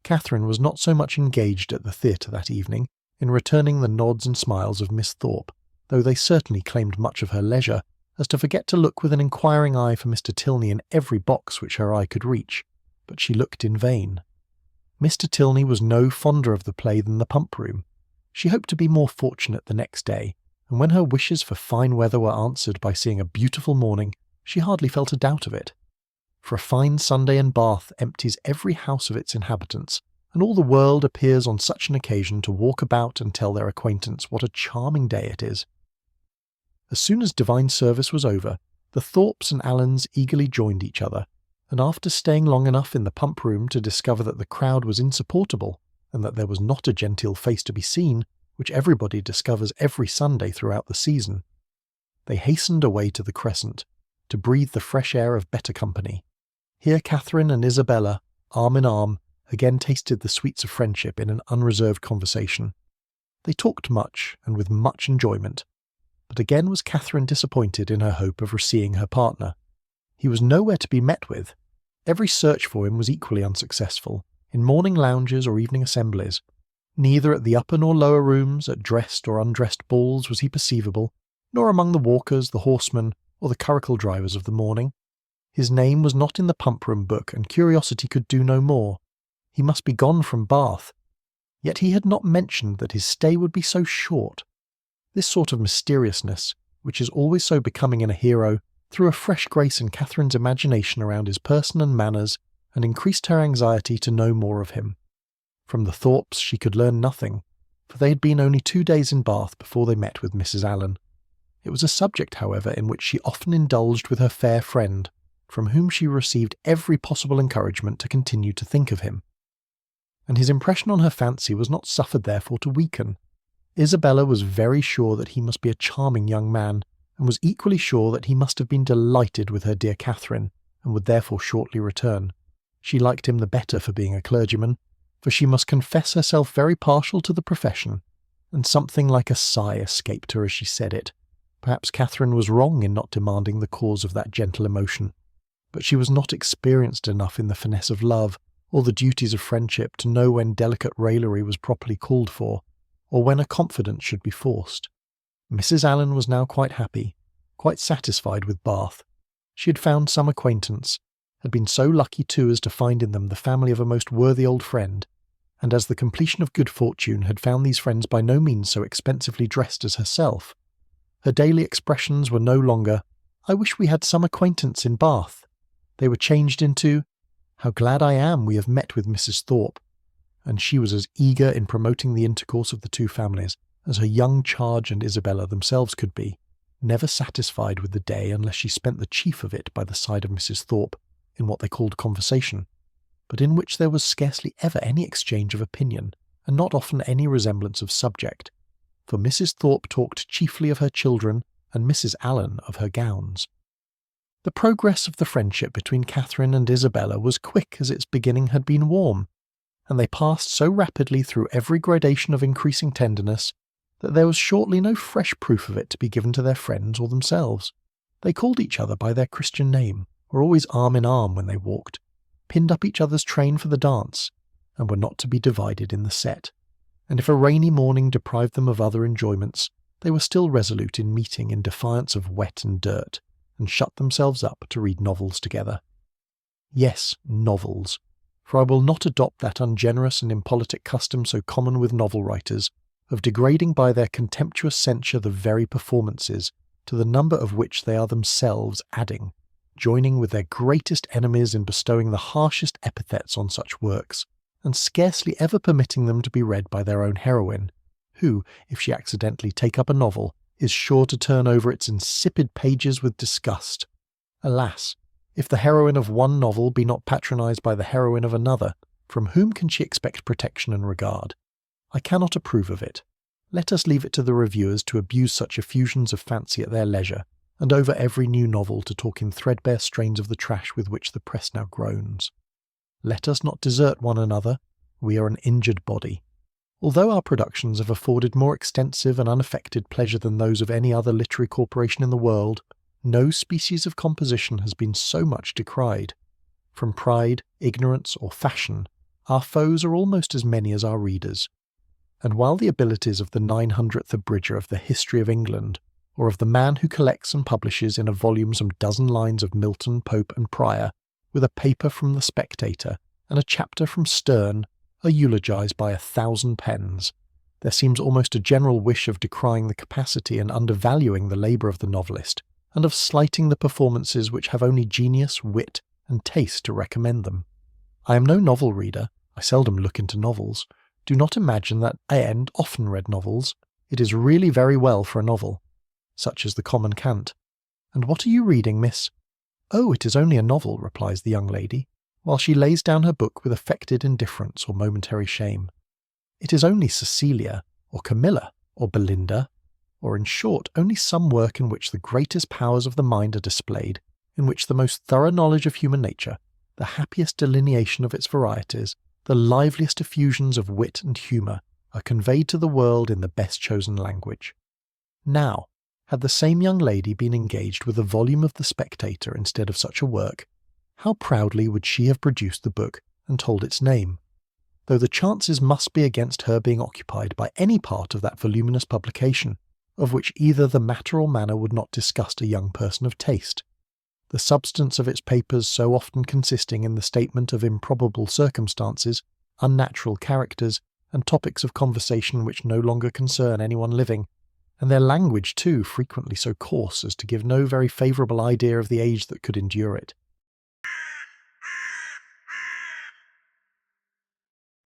Catherine was not so much engaged at the theatre that evening in returning the nods and smiles of Miss Thorpe, though they certainly claimed much of her leisure, as to forget to look with an inquiring eye for Mr. Tilney in every box which her eye could reach, but she looked in vain. Mr. Tilney was no fonder of the play than the Pump Room. She hoped to be more fortunate the next day, and when her wishes for fine weather were answered by seeing a beautiful morning, she hardly felt a doubt of it. For a fine Sunday in Bath empties every house of its inhabitants, and all the world appears on such an occasion to walk about and tell their acquaintance what a charming day it is. As soon as divine service was over, the Thorpes and Allens eagerly joined each other, and after staying long enough in the Pump Room to discover that the crowd was insupportable, and that there was not a genteel face to be seen, which everybody discovers every Sunday throughout the season, they hastened away to the Crescent, to breathe the fresh air of better company. Here Catherine and Isabella, arm in arm, again tasted the sweets of friendship in an unreserved conversation. They talked much, and with much enjoyment, but again was Catherine disappointed in her hope of seeing her partner. He was nowhere to be met with. Every search for him was equally unsuccessful, in morning lounges or evening assemblies. Neither at the upper nor lower rooms, at dressed or undressed balls was he perceivable, nor among the walkers, the horsemen, or the curricle drivers of the morning. His name was not in the Pump Room book, and curiosity could do no more. He must be gone from Bath. Yet he had not mentioned that his stay would be so short. This sort of mysteriousness, which is always so becoming in a hero, threw a fresh grace in Catherine's imagination around his person and manners, and increased her anxiety to know more of him. From the Thorpes she could learn nothing, for they had been only 2 days in Bath before they met with Mrs. Allen. It was a subject, however, in which she often indulged with her fair friend, from whom she received every possible encouragement to continue to think of him. And his impression on her fancy was not suffered therefore to weaken. Isabella was very sure that he must be a charming young man, and was equally sure that he must have been delighted with her dear Catherine, and would therefore shortly return. She liked him the better for being a clergyman, for she must confess herself very partial to the profession, and something like a sigh escaped her as she said it. Perhaps Catherine was wrong in not demanding the cause of that gentle emotion, but she was not experienced enough in the finesse of love, or the duties of friendship, to know when delicate raillery was properly called for, or when a confidence should be forced. Mrs. Allen was now quite happy, quite satisfied with Bath. She had found some acquaintance, had been so lucky too as to find in them the family of a most worthy old friend, and as the completion of good fortune had found these friends by no means so expensively dressed as herself. Her daily expressions were no longer, "I wish we had some acquaintance in Bath." They were changed into, "How glad I am we have met with Mrs. Thorpe," and she was as eager in promoting the intercourse of the two families as her young charge and Isabella themselves could be, never satisfied with the day unless she spent the chief of it by the side of Mrs. Thorpe in what they called conversation, but in which there was scarcely ever any exchange of opinion, and not often any resemblance of subject, for Mrs. Thorpe talked chiefly of her children, and Mrs. Allen of her gowns. The progress of the friendship between Catherine and Isabella was quick as its beginning had been warm, and they passed so rapidly through every gradation of increasing tenderness that there was shortly no fresh proof of it to be given to their friends or themselves. They called each other by their Christian name, were always arm in arm when they walked, pinned up each other's train for the dance, and were not to be divided in the set. And if a rainy morning deprived them of other enjoyments, they were still resolute in meeting in defiance of wet and dirt, and shut themselves up to read novels together. Yes, novels, for I will not adopt that ungenerous and impolitic custom so common with novel writers, of degrading by their contemptuous censure the very performances, to the number of which they are themselves adding, joining with their greatest enemies in bestowing the harshest epithets on such works, and scarcely ever permitting them to be read by their own heroine, who, if she accidentally take up a novel, is sure to turn over its insipid pages with disgust. Alas, if the heroine of one novel be not patronized by the heroine of another, from whom can she expect protection and regard? I cannot approve of it. Let us leave it to the reviewers to abuse such effusions of fancy at their leisure, and over every new novel to talk in threadbare strains of the trash with which the press now groans. Let us not desert one another. We are an injured body. Although our productions have afforded more extensive and unaffected pleasure than those of any other literary corporation in the world, no species of composition has been so much decried. From pride, ignorance, or fashion, Our foes are almost as many as our readers. And while the abilities of the 900th abridger of the History of England, or of the man who collects and publishes in a volume some dozen lines of Milton, Pope and Prior, with a paper from the Spectator and a chapter from Sterne, are eulogized by 1,000 pens, there seems almost a general wish of decrying the capacity and undervaluing the labour of the novelist, and of slighting the performances which have only genius, wit, and taste to recommend them. I am no novel reader, I seldom look into novels. Do not imagine that I often read novels. It is really very well for a novel. Such is the common cant. And what are you reading, miss? Oh, it is only a novel, replies the young lady, while she lays down her book with affected indifference or momentary shame. It is only Cecilia, or Camilla, or Belinda, or in short only some work in which the greatest powers of the mind are displayed, in which the most thorough knowledge of human nature, the happiest delineation of its varieties, the liveliest effusions of wit and humour are conveyed to the world in the best chosen language. Now, had the same young lady been engaged with a volume of The Spectator instead of such a work, how proudly would she have produced the book and told its name, though the chances must be against her being occupied by any part of that voluminous publication, of which either the matter or manner would not disgust a young person of taste, the substance of its papers so often consisting in the statement of improbable circumstances, unnatural characters, and topics of conversation which no longer concern anyone living, and their language too frequently so coarse as to give no very favourable idea of the age that could endure it.